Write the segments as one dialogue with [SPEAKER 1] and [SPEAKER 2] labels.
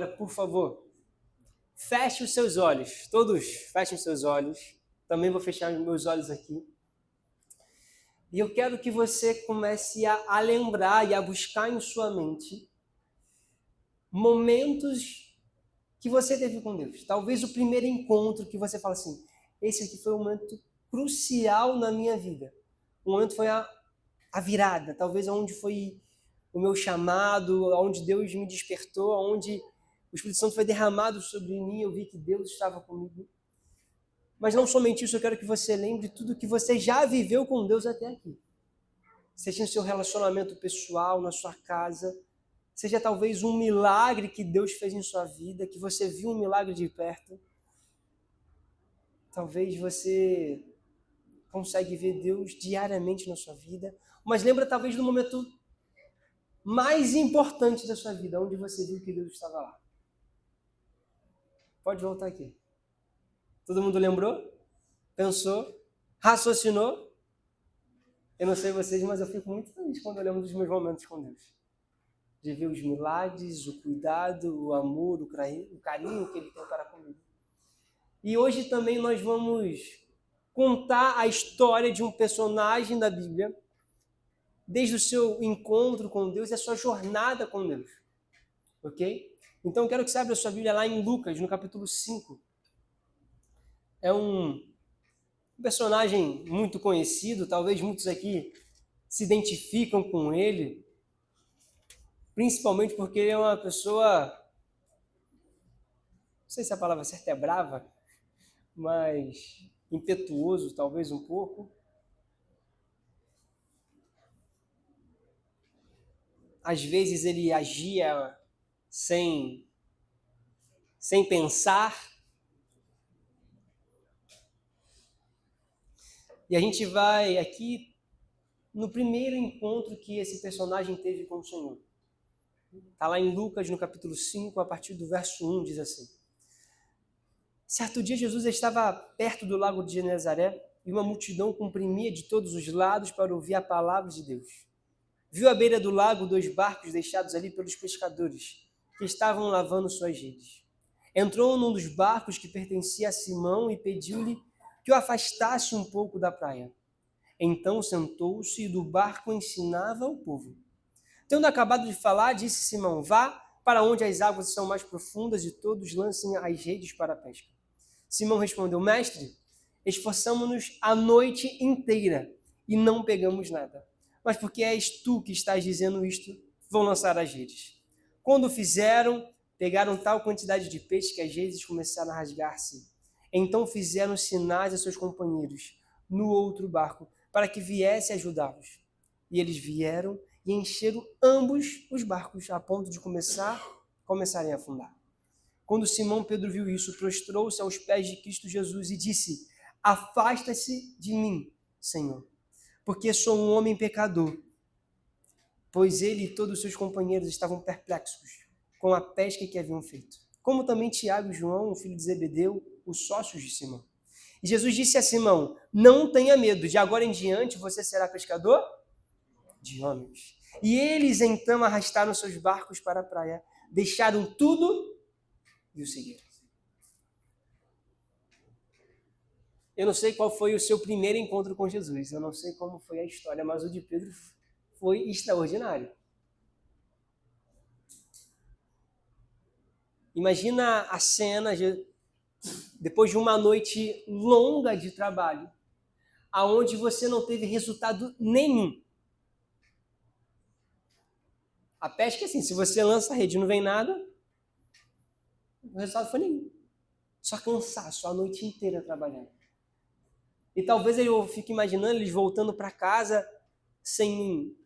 [SPEAKER 1] Por favor, feche os seus olhos. Todos fechem os seus olhos. Também vou fechar os meus olhos aqui. E eu quero que você comece a lembrar e a buscar em sua mente momentos que você teve com Deus. Talvez o primeiro encontro que você fala assim, esse aqui foi um momento crucial na minha vida. O momento foi a virada, talvez onde foi o meu chamado, onde Deus me despertou, onde o Espírito Santo foi derramado sobre mim, eu vi que Deus estava comigo. Mas não somente isso, eu quero que você lembre tudo que você já viveu com Deus até aqui. Seja no seu relacionamento pessoal, na sua casa, seja talvez um milagre que Deus fez em sua vida, que você viu um milagre de perto. Talvez você consegue ver Deus diariamente na sua vida, mas lembra talvez do momento mais importante da sua vida, onde você viu que Deus estava lá. Pode voltar aqui. Todo mundo lembrou? Pensou? Raciocinou? Eu não sei vocês, mas eu fico muito feliz quando eu lembro dos meus momentos com Deus. De ver os milagres, o cuidado, o amor, o carinho que Ele tem para comigo. E hoje também nós vamos contar a história de um personagem da Bíblia, desde o seu encontro com Deus e a sua jornada com Deus. Ok? Então eu quero que você abra a sua Bíblia lá em Lucas, no capítulo 5. É um personagem muito conhecido, talvez muitos aqui se identificam com ele, principalmente porque ele é uma pessoa, não sei se a palavra certa é brava, mas impetuoso, talvez um pouco. Às vezes ele agia sem pensar. E a gente vai aqui no primeiro encontro que esse personagem teve com o Senhor. Está lá em Lucas, no capítulo 5, a partir do verso 1, diz assim. Certo dia, Jesus estava perto do lago de Genezaré e uma multidão comprimia de todos os lados para ouvir a palavra de Deus. Viu à beira do lago 2 barcos deixados ali pelos pescadores, que estavam lavando suas redes. Entrou num dos barcos que pertencia a Simão e pediu-lhe que o afastasse um pouco da praia. Então sentou-se e do barco ensinava ao povo. Tendo acabado de falar, disse Simão, vá para onde as águas são mais profundas e todos lancem as redes para a pesca. Simão respondeu, mestre, esforçamo-nos a noite inteira e não pegamos nada. Mas porque és tu que estás dizendo isto, vão lançar as redes. Quando o fizeram, pegaram tal quantidade de peixe que as redes começaram a rasgar-se. Então fizeram sinais a seus companheiros no outro barco, para que viesse ajudá-los. E eles vieram e encheram ambos os barcos, a ponto de começarem a afundar. Quando Simão Pedro viu isso, prostrou-se aos pés de Cristo Jesus e disse, afasta-se de mim, Senhor, porque sou um homem pecador. Pois ele e todos os seus companheiros estavam perplexos com a pesca que haviam feito. Como também Tiago e João, o filho de Zebedeu, os sócios de Simão. E Jesus disse a Simão, não tenha medo, de agora em diante você será pescador de homens. E eles então arrastaram seus barcos para a praia, deixaram tudo e o seguiram. Eu não sei qual foi o seu primeiro encontro com Jesus, eu não sei como foi a história, mas o de Pedro foi extraordinário. Imagina a cena depois de uma noite longa de trabalho, aonde você não teve resultado nenhum. A pesca é assim, se você lança a rede e não vem nada, o resultado foi nenhum. Só cansaço, a noite inteira trabalhando. E talvez eu fique imaginando eles voltando para casa sem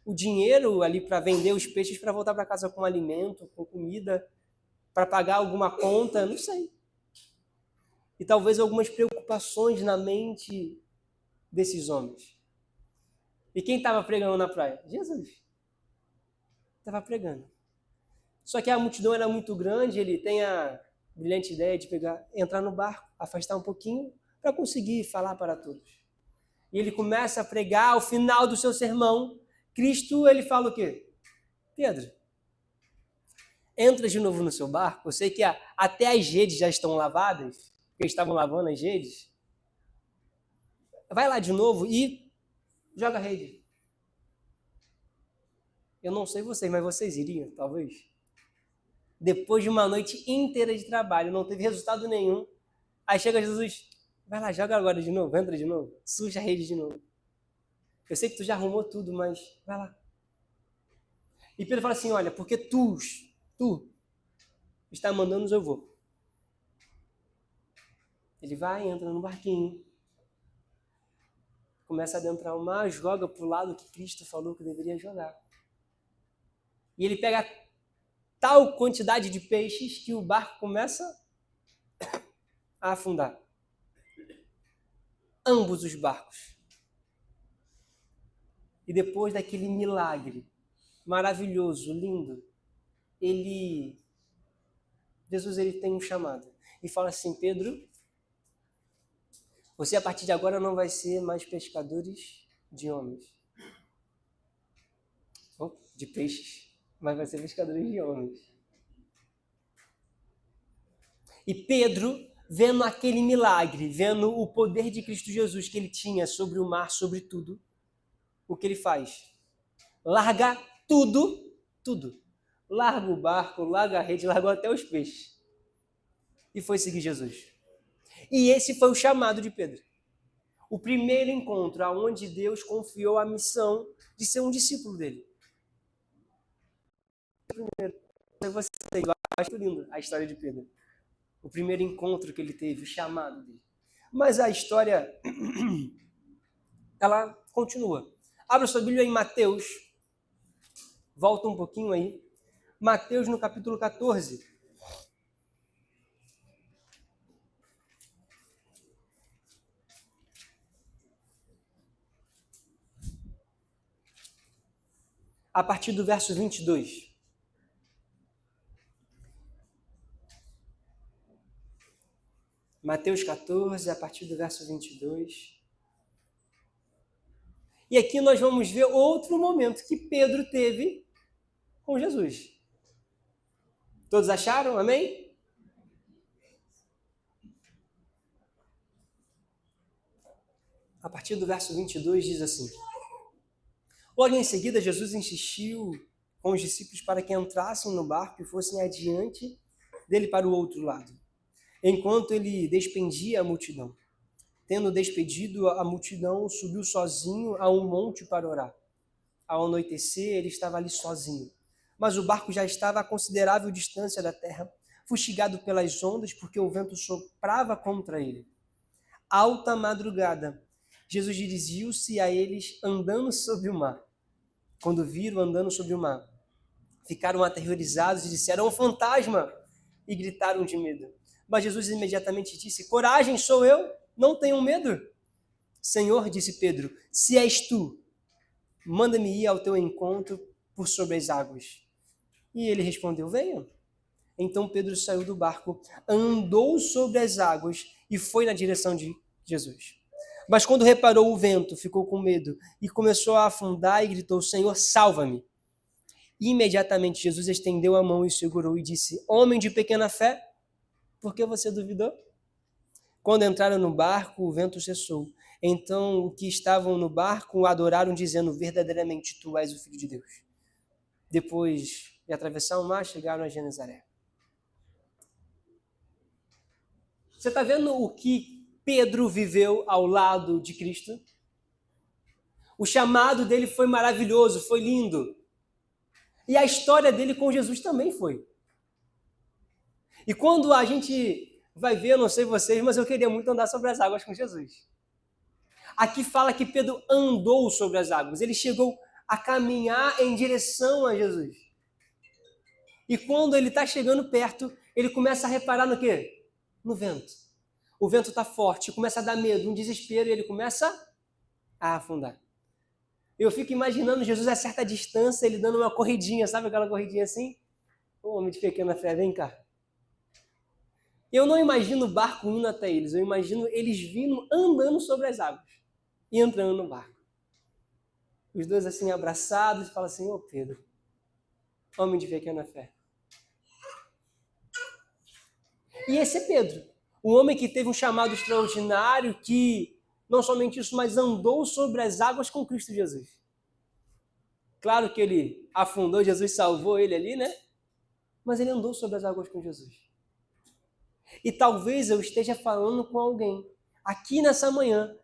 [SPEAKER 1] o dinheiro ali para vender os peixes, para voltar para casa com alimento, com comida, para pagar alguma conta, não sei. E talvez algumas preocupações na mente desses homens. E quem estava pregando na praia? Jesus. Estava pregando. Só que a multidão era muito grande, ele tem a brilhante ideia de entrar no barco, afastar um pouquinho, para conseguir falar para todos. E ele começa a pregar, ao final do seu sermão, Cristo, ele fala o quê? Pedro, entra de novo no seu barco. Eu sei que até as redes já estão lavadas, porque eles estavam lavando as redes. Vai lá de novo e joga a rede. Eu não sei vocês, mas vocês iriam, talvez? Depois de uma noite inteira de trabalho, não teve resultado nenhum. Aí chega Jesus, vai lá, joga agora de novo, entra de novo, suja a rede de novo. Eu sei que tu já arrumou tudo, mas vai lá. E Pedro fala assim, olha, porque tu está mandando, eu vou. Ele vai, entra no barquinho, começa a adentrar o mar, joga para o lado que Cristo falou que deveria jogar. E ele pega tal quantidade de peixes que o barco começa a afundar. Ambos os barcos. E depois daquele milagre maravilhoso, lindo, Jesus ele tem um chamado. E fala assim, Pedro, você a partir de agora não vai ser mais pescadores de homens. Ou de peixes, mas vai ser pescadores de homens. E Pedro, vendo aquele milagre, vendo o poder de Cristo Jesus que ele tinha sobre o mar, sobre tudo, o que ele faz? Larga tudo. Larga o barco, larga a rede, largou até os peixes. E foi seguir Jesus. E esse foi o chamado de Pedro. O primeiro encontro onde Deus confiou a missão de ser um discípulo dele. Eu acho lindo a história de Pedro. O primeiro encontro que ele teve, o chamado dele. Mas a história, ela continua. Abra sua Bíblia em Mateus. Volta um pouquinho aí. Mateus no capítulo 14. A partir do verso 22. Mateus 14, a partir do verso 22. E aqui nós vamos ver outro momento que Pedro teve com Jesus. Todos acharam? Amém? A partir do verso 22 diz assim: logo em seguida, Jesus insistiu com os discípulos para que entrassem no barco e fossem adiante dele para o outro lado, enquanto ele despedia a multidão. Tendo despedido a multidão, subiu sozinho a um monte para orar. Ao anoitecer, ele estava ali sozinho. Mas o barco já estava a considerável distância da terra, fustigado pelas ondas, porque o vento soprava contra ele. Alta madrugada, Jesus dirigiu-se a eles andando sobre o mar. Quando viram andando sobre o mar, ficaram aterrorizados e disseram, um fantasma! E gritaram de medo. Mas Jesus imediatamente disse, coragem, sou eu, não tenham medo. Senhor, disse Pedro, se és tu, manda-me ir ao teu encontro por sobre as águas. E ele respondeu, venha. Então Pedro saiu do barco, andou sobre as águas e foi na direção de Jesus. Mas quando reparou o vento, ficou com medo e começou a afundar e gritou, Senhor, salva-me. E imediatamente Jesus estendeu a mão e segurou e disse, homem de pequena fé, por que você duvidou? Quando entraram no barco, o vento cessou. Então, os que estavam no barco o adoraram, dizendo, verdadeiramente, tu és o Filho de Deus. Depois de atravessar o mar, chegaram a Genezaré. Você está vendo o que Pedro viveu ao lado de Cristo? O chamado dele foi maravilhoso, foi lindo. E a história dele com Jesus também foi. E quando a gente vai ver, eu não sei vocês, mas eu queria muito andar sobre as águas com Jesus. Aqui fala que Pedro andou sobre as águas. Ele chegou a caminhar em direção a Jesus. E quando ele está chegando perto, ele começa a reparar no quê? No vento. O vento está forte, começa a dar medo, um desespero, e ele começa a afundar. Eu fico imaginando Jesus a certa distância, ele dando uma corridinha, sabe aquela corridinha assim? Ô, homem de pequena fé, vem cá. Eu não imagino o barco indo até eles, eu imagino eles vindo andando sobre as águas e entrando no barco. Os dois assim abraçados, falam assim, ô Pedro, homem de pequena fé, E esse é Pedro, o homem que teve um chamado extraordinário, que não somente isso, mas andou sobre as águas com Cristo Jesus. Claro que ele afundou, Jesus salvou ele ali, né? Mas ele andou sobre as águas com Jesus. E talvez eu esteja falando com alguém aqui nessa manhã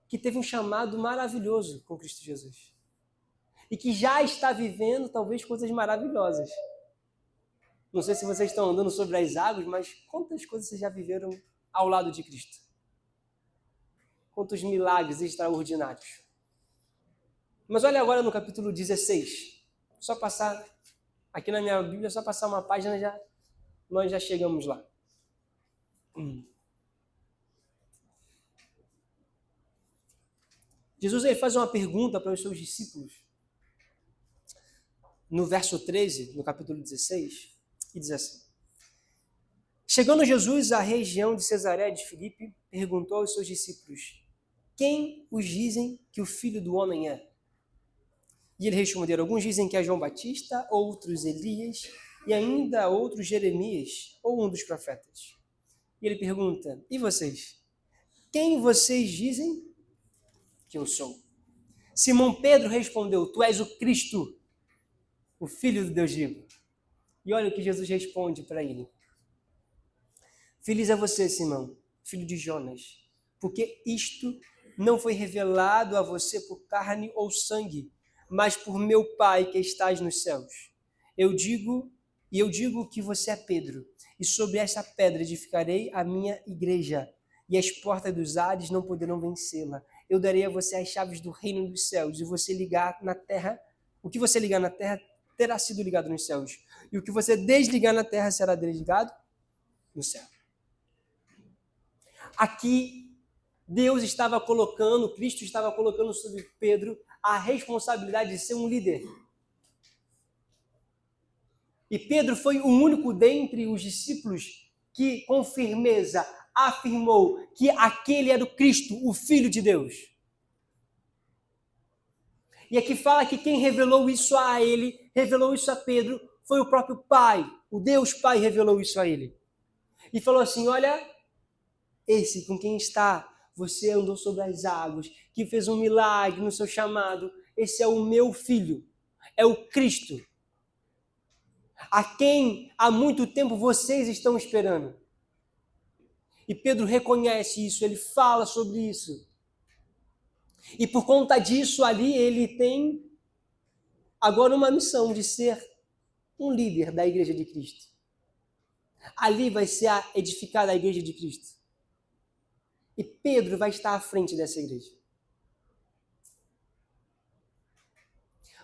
[SPEAKER 1] que teve um chamado maravilhoso com Cristo Jesus. E que já está vivendo talvez coisas maravilhosas. Não sei se vocês estão andando sobre as águas, mas quantas coisas vocês já viveram ao lado de Cristo? Quantos milagres extraordinários. Mas olha agora no capítulo 16. Só passar, aqui na minha Bíblia, só passar uma página, nós já chegamos lá. Jesus ele faz uma pergunta para os seus discípulos. No verso 13, no capítulo 16, e diz assim: Chegando Jesus à região de Cesareia de Filipe, perguntou aos seus discípulos: Quem os dizem que o Filho do Homem é? E eles responderam: Alguns dizem que é João Batista, outros Elias, e ainda outros Jeremias, ou um dos profetas. E ele pergunta: E vocês? Quem vocês dizem que eu sou? Simão Pedro respondeu: Tu és o Cristo, o Filho do Deus vivo. E olha o que Jesus responde para ele: Feliz é você, Simão, filho de Jonas, porque isto não foi revelado a você por carne ou sangue, mas por meu Pai que estás nos céus. Eu digo que você é Pedro, e sobre esta pedra edificarei a minha igreja, e as portas dos Hades não poderão vencê-la. Eu darei a você as chaves do reino dos céus, e você ligar na terra, o que você ligar na terra terá sido ligado nos céus, e o que você desligar na terra será desligado no céu. Aqui, Deus estava colocando, Cristo estava colocando sobre Pedro a responsabilidade de ser um líder. E Pedro foi o único dentre os discípulos que, com firmeza, afirmou que aquele era o Cristo, o Filho de Deus. E aqui fala que quem revelou isso a ele, revelou isso a Pedro, foi o próprio Pai. O Deus Pai revelou isso a ele. E falou assim: olha, esse com quem está, você andou sobre as águas, que fez um milagre no seu chamado, esse é o meu filho, é o Cristo, a quem há muito tempo vocês estão esperando. E Pedro reconhece isso, ele fala sobre isso. E por conta disso ali, ele tem agora uma missão de ser um líder da Igreja de Cristo. Ali vai ser edificada a Igreja de Cristo. E Pedro vai estar à frente dessa igreja.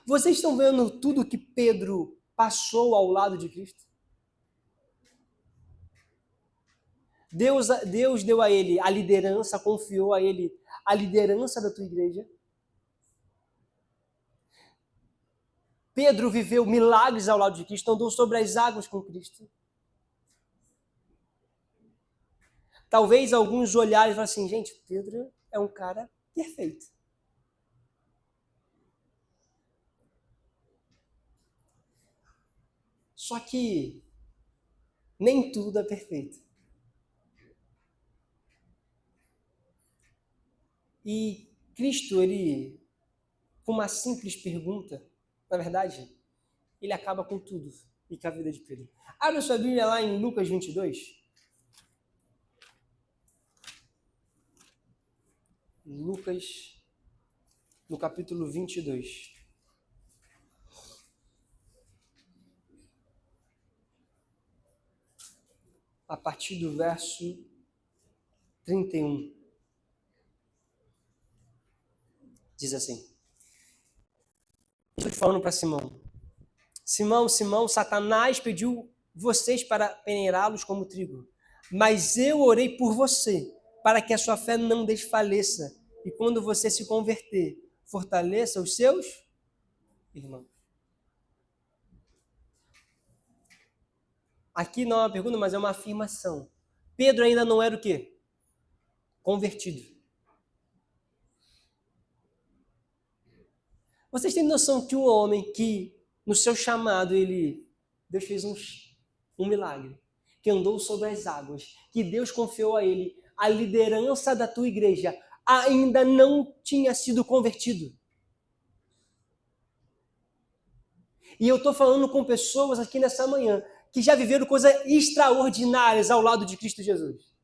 [SPEAKER 1] Vocês estão vendo tudo que Pedro passou ao lado de Cristo? Deus deu a ele a liderança, confiou a ele a liderança da tua igreja. Pedro viveu milagres ao lado de Cristo, andou sobre as águas com Cristo. Talvez alguns olharem e falem assim: gente, Pedro é um cara perfeito. Só que nem tudo é perfeito. E Cristo, ele, com uma simples pergunta, na verdade, ele acaba com tudo e com a vida de Pedro. Abre a sua Bíblia lá em Lucas 22. Lucas, no capítulo 22. A partir do verso 31. Diz assim: estou te falando para Simão. Simão, Simão, Satanás pediu vocês para peneirá-los como trigo. Mas eu orei por você, para que a sua fé não desfaleça. E quando você se converter, fortaleça os seus irmãos. Aqui não é uma pergunta, mas é uma afirmação. Pedro ainda não era o quê? Convertido. Vocês têm noção que um homem que, no seu chamado, Deus fez um milagre. que andou sobre as águas, que Deus confiou a ele a liderança da tua igreja, ainda não tinha sido convertido. E eu estou falando com pessoas aqui nessa manhã que já viveram coisas extraordinárias ao lado de Cristo Jesus.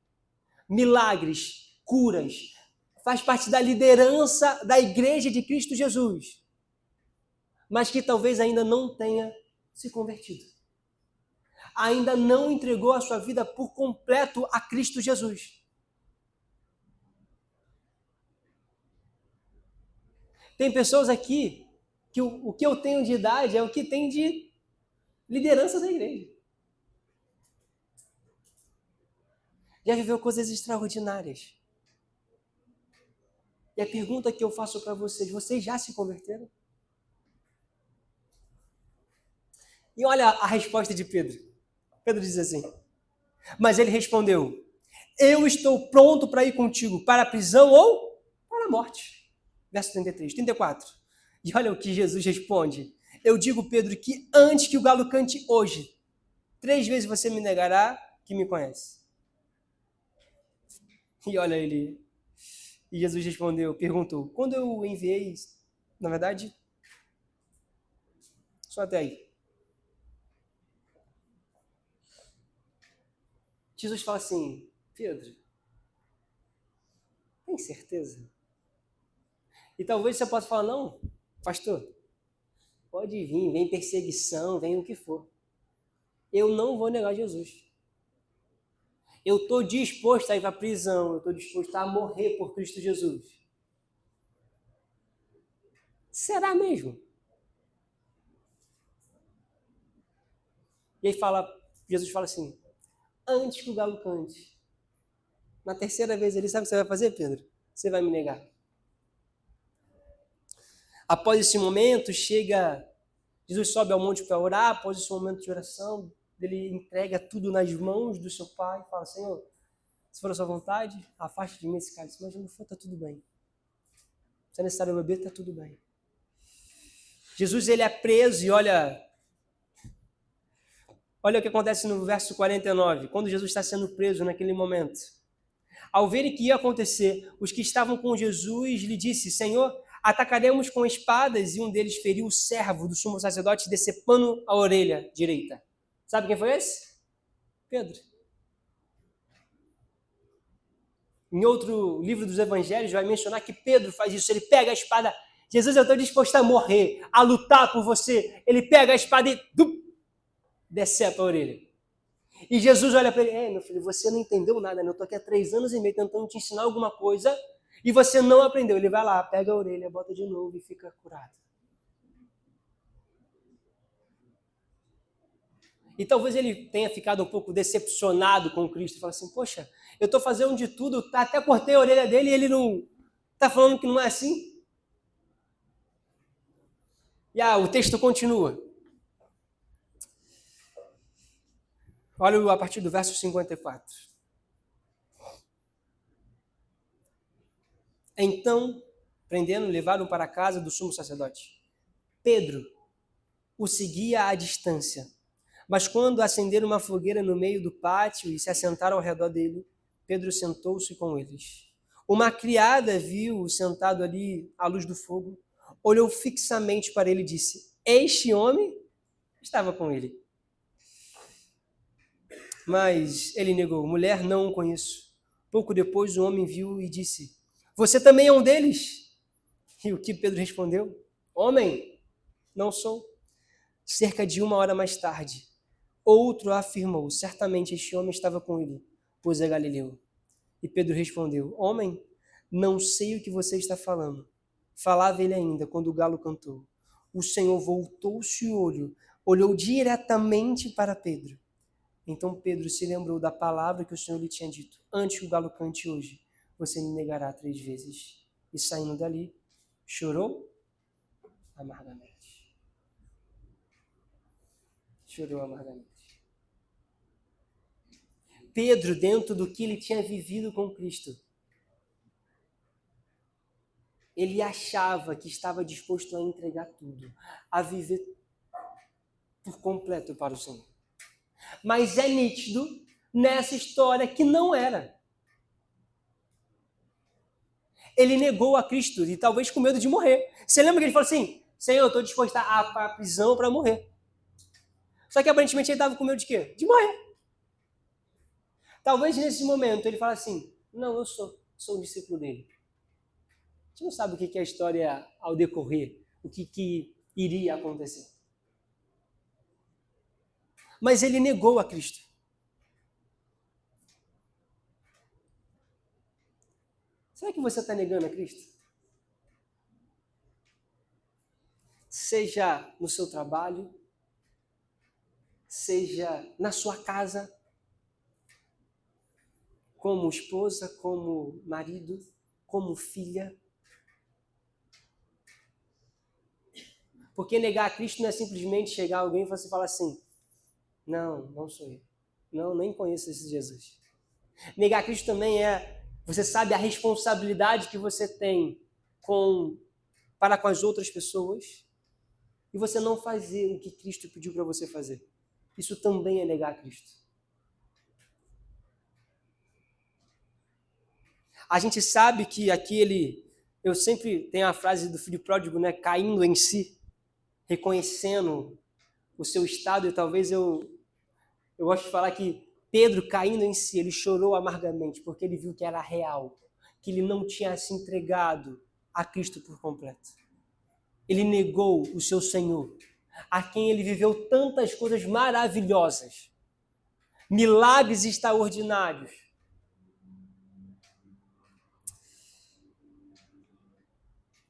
[SPEAKER 1] Milagres, curas, faz parte da liderança da igreja de Cristo Jesus, mas que talvez ainda não tenha se convertido. Ainda não entregou a sua vida por completo a Cristo Jesus. Tem pessoas aqui que o que eu tenho de idade é o que tem de liderança da igreja. Já viveu coisas extraordinárias. E a pergunta que eu faço para vocês já se converteram? E olha a resposta de Pedro. Pedro diz assim, mas ele respondeu, eu estou pronto para ir contigo para a prisão ou para a morte. Verso 33, 34. E olha o que Jesus responde. Eu digo, Pedro, que antes que o galo cante hoje, 3 vezes você me negará que me conhece. E olha ele. E Jesus respondeu, perguntou, quando eu enviei, na verdade, só até aí. Jesus fala assim, Pedro, tem certeza? E talvez você possa falar, não, pastor, pode vir, vem perseguição, vem o que for. Eu não vou negar Jesus. Eu estou disposto a ir para a prisão, eu estou disposto a morrer por Cristo Jesus. Será mesmo? E aí Jesus fala assim, antes que o galo cante, na 3ª vez ele sabe o que você vai fazer, Pedro? Você vai me negar. Após esse momento, Jesus sobe ao monte para orar, após esse momento de oração, ele entrega tudo nas mãos do seu pai e fala, Senhor, se for a sua vontade, afaste de mim esse cálice, mas não for, está tudo bem. Se é necessário beber, está tudo bem. Jesus ele é preso e olha o que acontece no verso 49, quando Jesus está sendo preso naquele momento. Ao verem que ia acontecer, os que estavam com Jesus lhe disse, Senhor, atacaremos com espadas, e um deles feriu o servo do sumo sacerdote, decepando a orelha direita. Sabe quem foi esse? Pedro. Em outro livro dos evangelhos vai mencionar que Pedro faz isso, ele pega a espada, Jesus, eu estou disposto a morrer, a lutar por você, ele pega a espada e decepa a orelha. E Jesus olha para ele, meu filho, você não entendeu nada, né? Eu estou aqui há 3 anos e meio tentando te ensinar alguma coisa e você não aprendeu. Ele vai lá, pega a orelha, bota de novo e fica curado. E talvez ele tenha ficado um pouco decepcionado com Cristo. Fala assim, poxa, eu estou fazendo de tudo, até cortei a orelha dele e ele não está falando que não é assim? E o texto continua. Olha a partir do verso 54. Então, prendendo, levaram para a casa do sumo sacerdote. Pedro o seguia à distância. Mas quando acenderam uma fogueira no meio do pátio e se assentaram ao redor dele, Pedro sentou-se com eles. Uma criada viu-o sentado ali à luz do fogo, olhou fixamente para ele e disse, este homem estava com ele. Mas ele negou, mulher, não o conheço. Pouco depois o homem viu e disse, você também é um deles? E o que Pedro respondeu? Homem, não sou. Cerca de 1 hora mais tarde, outro afirmou, certamente este homem estava com ele, pois é galileu. E Pedro respondeu, homem, não sei o que você está falando. Falava ele ainda quando o galo cantou. O Senhor voltou-se o olhou diretamente para Pedro. Então Pedro se lembrou da palavra que o Senhor lhe tinha dito. Antes que o galo cante hoje, você me negará 3 vezes. E saindo dali, chorou amargamente. Chorou amargamente. Pedro, dentro do que ele tinha vivido com Cristo, ele achava que estava disposto a entregar tudo, a viver por completo para o Senhor. Mas é nítido nessa história que não era. Ele negou a Cristo e talvez com medo de morrer. Você lembra que ele falou assim, Senhor, eu estou disposto a ir para a prisão para morrer. Só que aparentemente ele estava com medo de quê? De morrer. Talvez nesse momento ele fale assim, não, eu sou um discípulo dele. A gente não sabe o que é a história ao decorrer, o que iria acontecer. Mas ele negou a Cristo. Será que você está negando a Cristo? Seja no seu trabalho, seja na sua casa, como esposa, como marido, como filha. Porque negar a Cristo não é simplesmente chegar alguém e você falar assim, não sou eu. Não, nem conheço esse Jesus. Negar a Cristo também você sabe a responsabilidade que você tem para com as outras pessoas e você não fazer o que Cristo pediu para você fazer. Isso também é negar a Cristo. A gente sabe que eu sempre tenho a frase do filho pródigo, né, caindo em si, reconhecendo o seu estado, e talvez eu gosto de falar que Pedro, caindo em si, ele chorou amargamente, porque ele viu que era real, que ele não tinha se entregado a Cristo por completo. Ele negou o seu Senhor, a quem ele viveu tantas coisas maravilhosas, milagres extraordinários.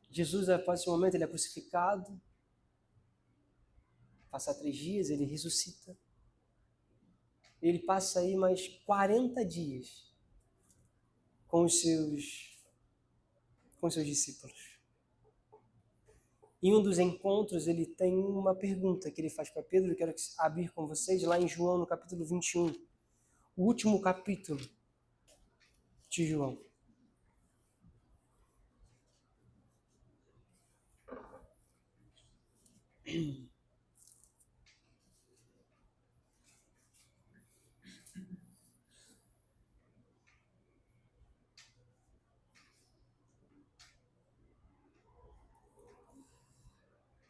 [SPEAKER 1] Jesus, após esse momento, ele é crucificado, passa 3 dias, ele ressuscita. Ele passa aí mais 40 dias com os seus discípulos. Em um dos encontros, ele tem uma pergunta que ele faz para Pedro, eu quero abrir com vocês, lá em João, no capítulo 21, o último capítulo de João.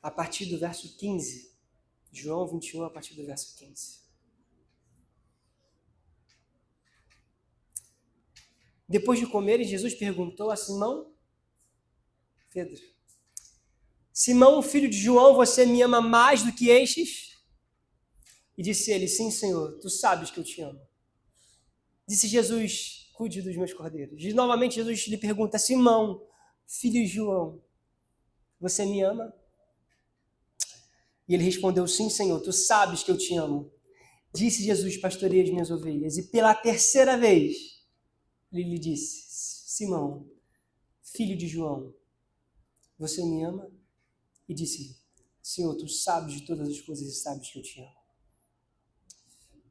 [SPEAKER 1] A partir do verso 15, João 21, a partir do verso 15. Depois de comerem, Jesus perguntou a Simão, Pedro, Simão, filho de João, você me ama mais do que estes? E disse ele, sim, Senhor, tu sabes que eu te amo. Disse Jesus, cuide dos meus cordeiros. E novamente Jesus lhe pergunta, Simão, filho de João, você me ama? E ele respondeu, sim, Senhor, tu sabes que eu te amo. Disse Jesus, pastoreia as minhas ovelhas. E pela 3ª vez, ele lhe disse, Simão, filho de João, você me ama? E disse, Senhor, tu sabes de todas as coisas e sabes que eu te amo.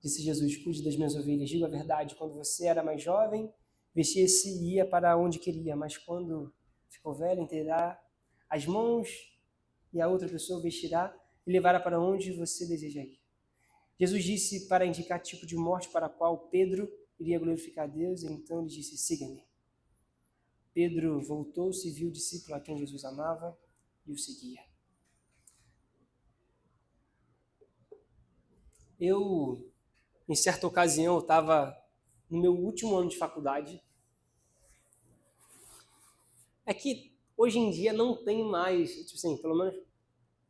[SPEAKER 1] Disse Jesus, cuide das minhas ovelhas. Digo a verdade, quando você era mais jovem, vestia-se e ia para onde queria, mas quando ficou velho, entenderá as mãos e a outra pessoa vestirá e levará para onde você deseja ir. Jesus disse para indicar tipo de morte para a qual Pedro iria glorificar a Deus, e então ele disse, siga-me. Pedro voltou-se e viu o discípulo a quem Jesus amava e o seguia. Em certa ocasião, eu estava no meu último ano de faculdade. É que hoje em dia não tem mais, tipo assim, pelo menos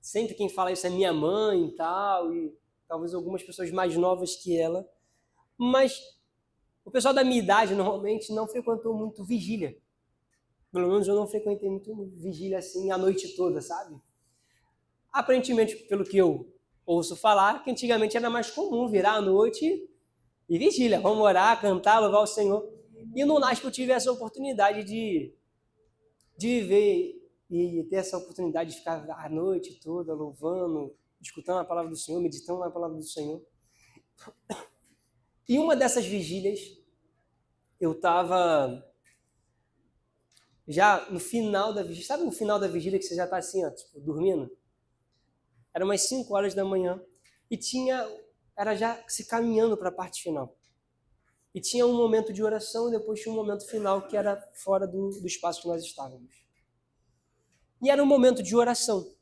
[SPEAKER 1] sempre quem fala isso é minha mãe e tal, e talvez algumas pessoas mais novas que ela, mas o pessoal da minha idade normalmente não frequentou muito vigília. Pelo menos eu não frequentei muito vigília assim a noite toda, sabe? Aparentemente, pelo que eu ouço falar, que antigamente era mais comum virar à noite e vigília, vamos orar, cantar, louvar o Senhor. E no NASP eu tive essa oportunidade de viver e ter essa oportunidade de ficar a noite toda louvando, escutando a palavra do Senhor, meditando na palavra do Senhor. E uma dessas vigílias, eu estava já no final da vigília. Sabe no final da vigília que você já está assim, ó, tipo, dormindo? Era umas 5 horas da manhã e era já se caminhando para a parte final. E tinha um momento de oração e depois tinha um momento final que era fora do espaço que nós estávamos. E era um momento de oração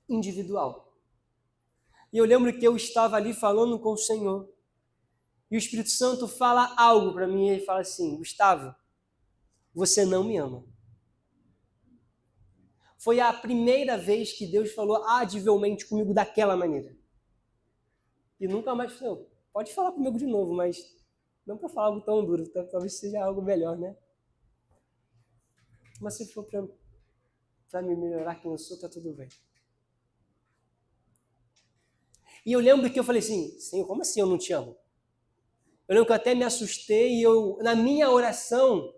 [SPEAKER 1] individual. E eu lembro que eu estava ali falando com o Senhor. E o Espírito Santo fala algo para mim e ele fala assim: Gustavo, você não me ama. Foi a primeira vez que Deus falou audivelmente comigo daquela maneira. E nunca mais falou. Pode falar comigo de novo, mas não para falar algo tão duro, talvez seja algo melhor, né? Mas se for para me melhorar quem eu sou, tá tudo bem. E eu lembro que eu falei assim: Senhor, como assim eu não te amo? Eu lembro que eu até me assustei e na minha oração,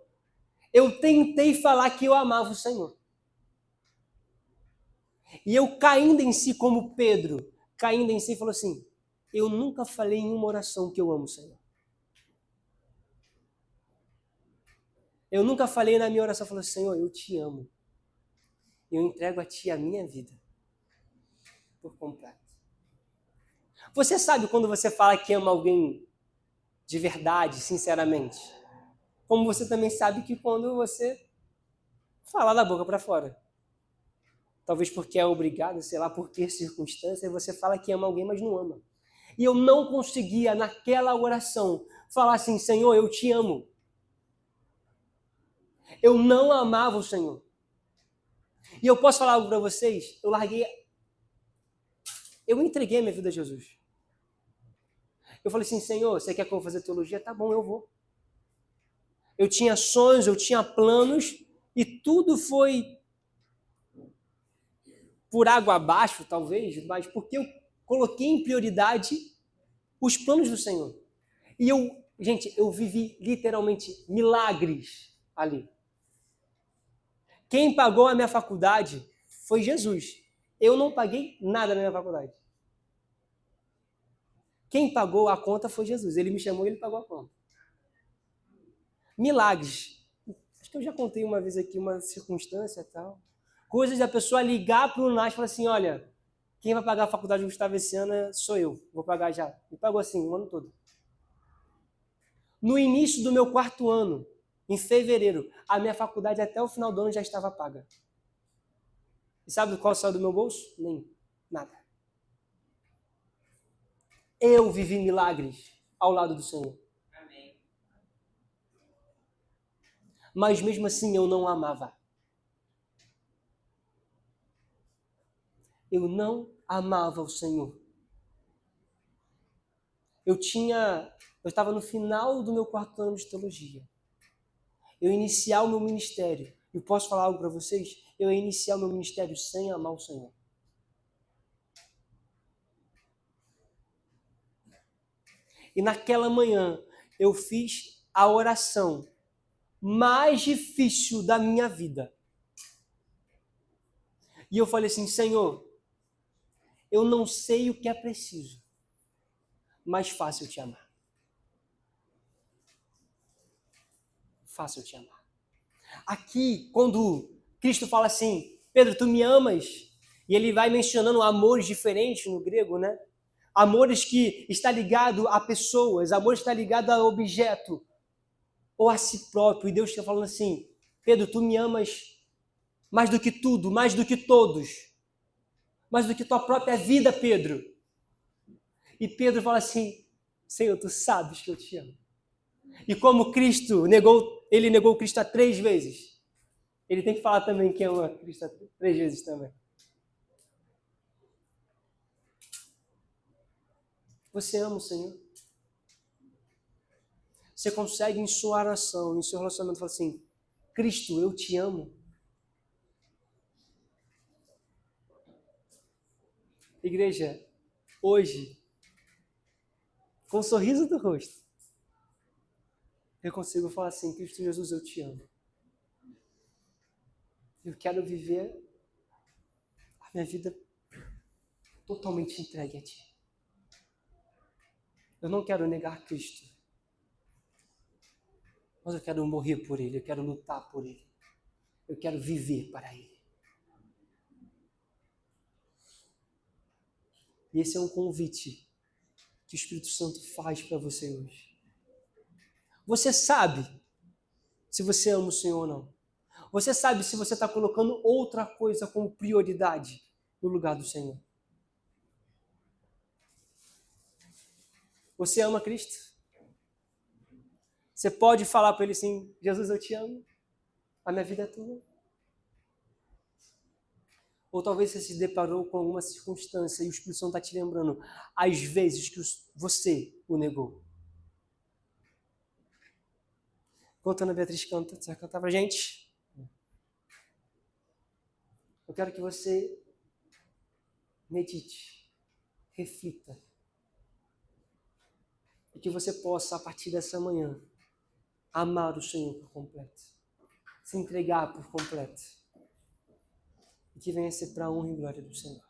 [SPEAKER 1] eu tentei falar que eu amava o Senhor. E eu caindo em si como Pedro, caindo em si, falou assim: eu nunca falei em uma oração que eu amo o Senhor. Eu nunca falei na minha oração, falei: Senhor, eu te amo. Eu entrego a ti a minha vida por completo. Você sabe quando você fala que ama alguém de verdade, sinceramente? Como você também sabe que quando você fala da boca para fora. Talvez porque é obrigado, sei lá, por que circunstância, você fala que ama alguém, mas não ama. E eu não conseguia, naquela oração, falar assim: Senhor, eu te amo. Eu não amava o Senhor. E eu posso falar algo para vocês? Eu entreguei minha vida a Jesus. Eu falei assim: Senhor, você quer que eu vou fazer teologia? Tá bom, eu vou. Eu tinha sonhos, eu tinha planos, e tudo foi por água abaixo, talvez, mas porque eu coloquei em prioridade os planos do Senhor. E eu vivi literalmente milagres ali. Quem pagou a minha faculdade foi Jesus. Eu não paguei nada na minha faculdade. Quem pagou a conta foi Jesus. Ele me chamou e ele pagou a conta. Milagres. Acho que eu já contei uma vez aqui uma circunstância e tal. Coisas da pessoa ligar para o NAS e falar assim: olha, quem vai pagar a faculdade do Gustavo esse ano sou eu. Vou pagar já. E pagou assim, o ano todo. No início do meu 4º ano, em fevereiro, a minha faculdade até o final do ano já estava paga. E sabe qual saiu do meu bolso? Nem nada. Eu vivi milagres ao lado do Senhor. Amém. Mas mesmo assim eu não amava. Eu não amava o Senhor. Eu estava no final do meu 4º ano de teologia. Eu ia iniciar o meu ministério. E posso falar algo para vocês? Eu ia iniciar o meu ministério sem amar o Senhor. E naquela manhã eu fiz a oração mais difícil da minha vida. E eu falei assim: Senhor, eu não sei o que é preciso, mas faça eu te amar. Faça eu te amar. Aqui, quando Cristo fala assim: Pedro, tu me amas? E ele vai mencionando amores diferentes no grego, né? Amores que está ligado a pessoas, amores que está ligado a objeto ou a si próprio. E Deus está falando assim: Pedro, tu me amas mais do que tudo, mais do que todos, mais do que tua própria vida, Pedro. E Pedro fala assim: Senhor, tu sabes que eu te amo. E como ele negou Cristo 3 vezes, ele tem que falar também que ama Cristo 3 vezes também. Você ama o Senhor? Você consegue em sua oração, em seu relacionamento, falar assim: Cristo, eu te amo. Igreja, hoje, com um sorriso do rosto, eu consigo falar assim: Cristo Jesus, eu te amo. Eu quero viver a minha vida totalmente entregue a Ti. Eu não quero negar Cristo, mas eu quero morrer por Ele, eu quero lutar por Ele, eu quero viver para Ele. E esse é um convite que o Espírito Santo faz para você hoje. Você sabe se você ama o Senhor ou não. Você sabe se você está colocando outra coisa como prioridade no lugar do Senhor. Você ama Cristo? Você pode falar para ele assim, Jesus, eu te amo, a minha vida é tua. Ou talvez você se deparou com alguma circunstância e o Espírito Santo está te lembrando as vezes que você o negou. Enquanto a Ana Beatriz canta, você vai cantar para a gente? Eu quero que você medite, reflita. E que você possa, a partir dessa manhã, amar o Senhor por completo. Se entregar por completo. E que venha ser para a honra e glória do Senhor.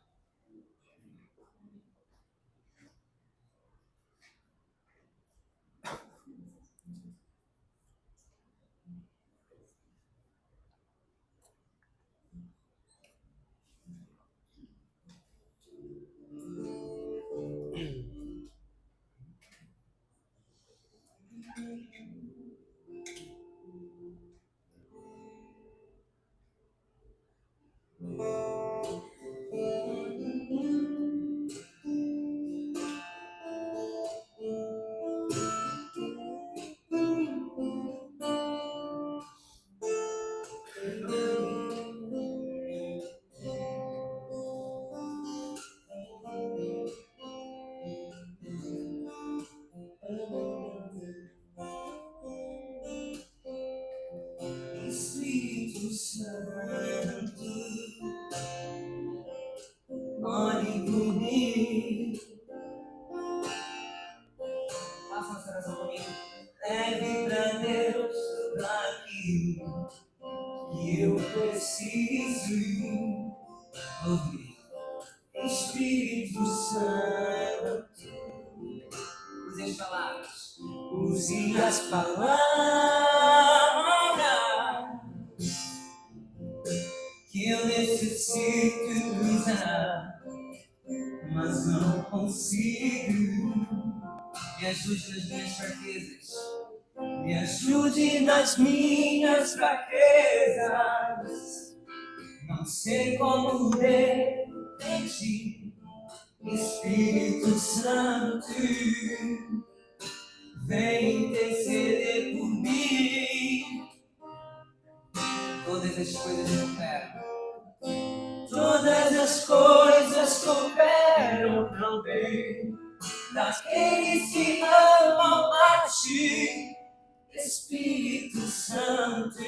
[SPEAKER 1] Espírito Santo, ore por mim. Faça uma oração comigo. Leve pra Deus tudo aquilo que eu preciso ouvir. Espírito Santo, use as palavras. Use as palavras que eu necessito usar, mas não consigo. Me ajude nas minhas fraquezas. Me ajude nas minhas fraquezas. Não sei como repetir. Espírito Santo, vem interceder por mim. Todas as coisas cooperam. Todas as coisas cooperam para o bem daqueles que amam a ti. Espírito Santo,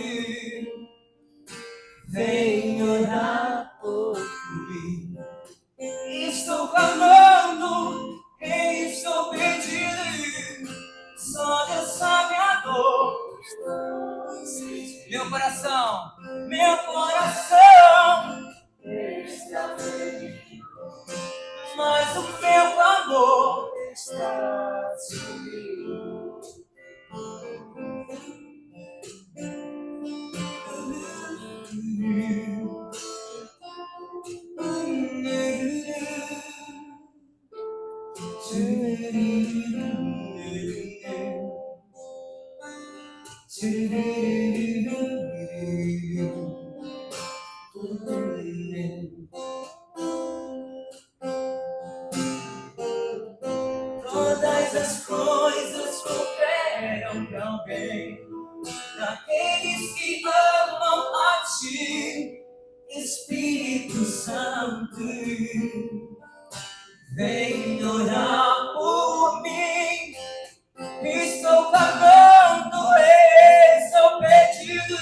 [SPEAKER 1] vem orar por mim. Estou clamando, estou pedindo, só Deus sabe a dor. Meu coração está ferido, mas o meu clamor está subindo. Todas as coisas cooperam para o bem daqueles que amam a ti. Espírito Santo, vem orar por mim. Estou clamando, estou pedindo,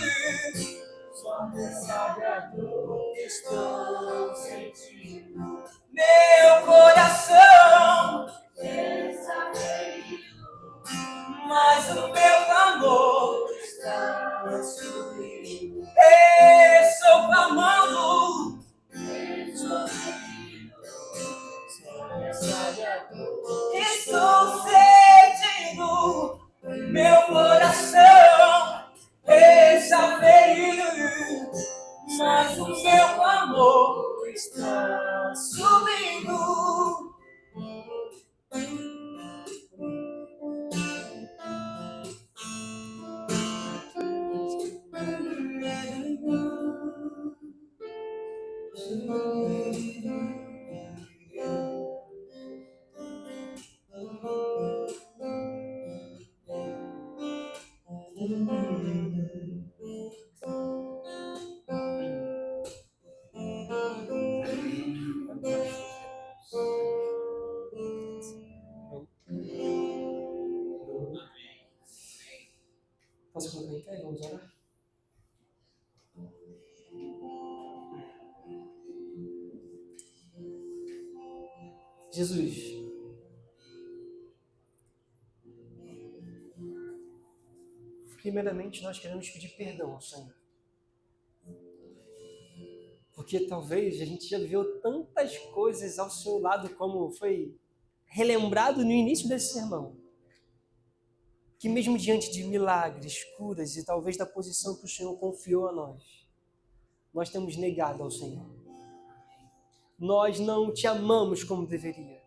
[SPEAKER 1] só Deus sabe a dor que estou sentindo. Meu coração está ferido, mas o meu clamor está subindo. Estou clamando, estou pedindo, só Deus sabe a dor que estou sentindo. Meu coração está ferido, mas o meu clamor está subindo. Posso colocar em pé? Vamos orar? Jesus, primeiramente nós queremos pedir perdão ao Senhor. Porque talvez a gente já viveu tantas coisas ao seu lado, como foi relembrado no início desse sermão, que mesmo diante de milagres, curas e talvez da posição que o Senhor confiou a nós temos negado ao Senhor. Nós não te amamos como deveria.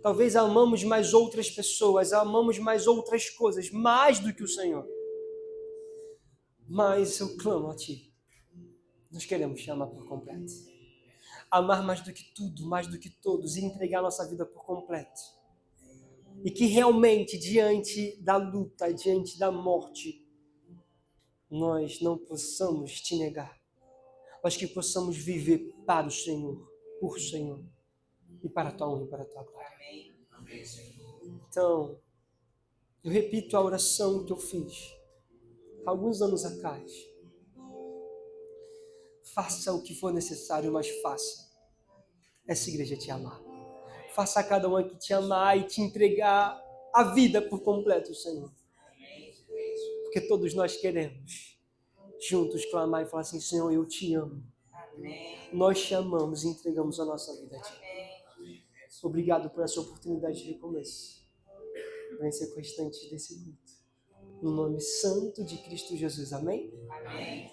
[SPEAKER 1] Talvez amamos mais outras pessoas, amamos mais outras coisas, mais do que o Senhor. Mas eu clamo a Ti. Nós queremos te amar por completo. Amar mais do que tudo, mais do que todos, e entregar nossa vida por completo. E que realmente, diante da luta, diante da morte, nós não possamos te negar, mas que possamos viver para o Senhor, por Senhor, e para a Tua honra e para a Tua glória. Então, eu repito a oração que eu fiz alguns anos atrás. Faça o que for necessário, mas faça essa igreja te amar. Faça a cada um aqui te amar e te entregar a vida por completo, Senhor. Porque todos nós queremos juntos clamar e falar assim: Senhor, eu te amo. Nós te amamos e entregamos a nossa vida a Ti. Obrigado por essa oportunidade de recomeço. Vencer com o restante desse culto. No nome santo de Cristo Jesus. Amém? Amém.